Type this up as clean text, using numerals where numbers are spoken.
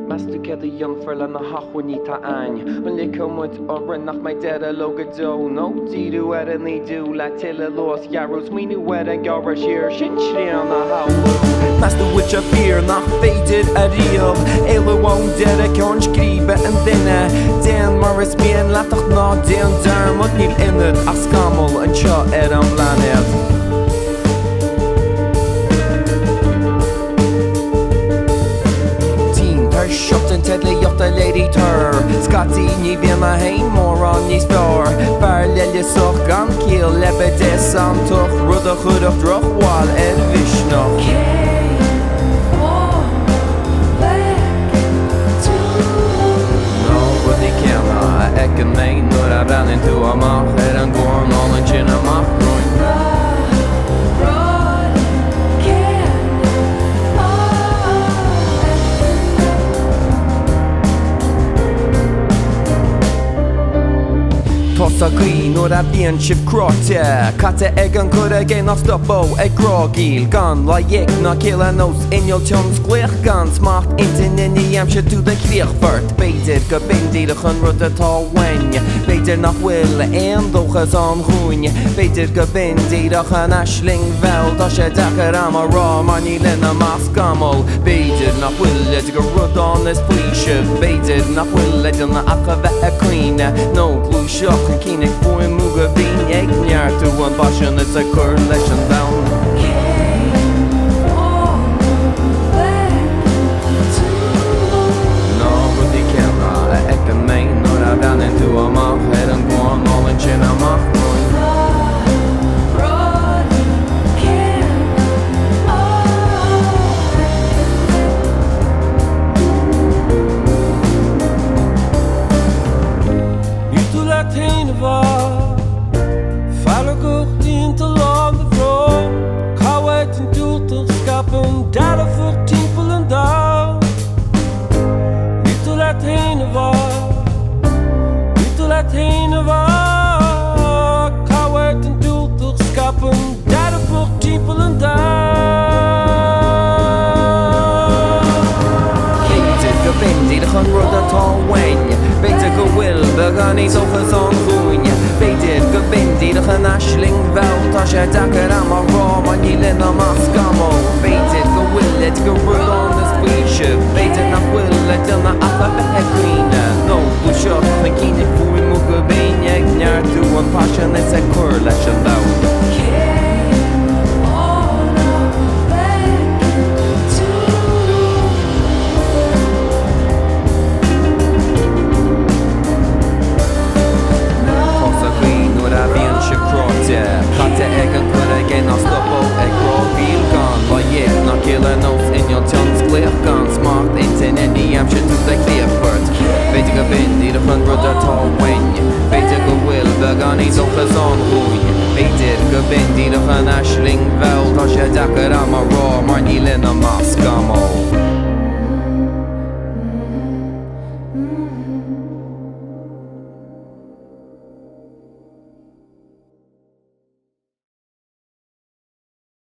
Mastuked jonferle na hachwanita ein When you come with oren nach my dead a logado No didu ni do la tilla los yarrows Me knew wed and gara sheer shin shrian na how Master which a fear nach faded a real Elo won't dead a conch griebe and dinner Dan Morris me and latach na Dan dermot nil in it a skamel and cha am planet Shot and Tedley of the lady tur Scotty ni bien ma hein more on ni spore Parallel soch gan kiel lebe des am toch Rudda chud of droch wal vishnoch No, ruddy kenna Ekken mein nur a ran into a mach an gorn all in chin a mach Tossa green or a bien chip crotte Kate againn could again of stoppo a grogil gun like yek na kill a nose in your chums glech guns macht inten in the amshe to the Críochfort Beidir go bindílachan rudda tá wain Beidir nach will and dóchas an chuin Beidir go bindílachan ashling vel da she dakar am a raw mani lena mas gamol Beidir nach will it go rud on this pleasure Beidir nach will it na akava a queen no glue shock Kinig faoin muga bhín ag neart an bashan it's a cur leis an down No, rudí kenna ag an main nor a ran into a mach head an gwan all in chin a mach Falle gocht dient te land de vrouw Kouwheid en diúltacha skapen Dada voor tiepel en down Niet te laat heen waar Niet te laat heen waar Kouwheid en diúltacha skapen Dada voor tiepel en down Beidir go bindílachan rudda tá wain Beidir go will began is dóchas an chuin Beidir go bindílachan ashling vel tá sé dakar am a rá man ní lena mas gamo Beidir go will it go rud on this pleasure Beidir nach will it na acha bheith cuine No, du seo na cínig faoin muga bhín ag neartú an passion is a cur leis an down Kate againn could again a stoppo a grogil gun Ba yek na kill a nose in your chums glech guns Smart inten in the amshe to the Críochfort Beidir go bindílachan rudda tá wain Beidir go will began is dóchas an chuin Beidir go bindílachan ashling vel tá sé dakar am a rá mar ní lena mas gan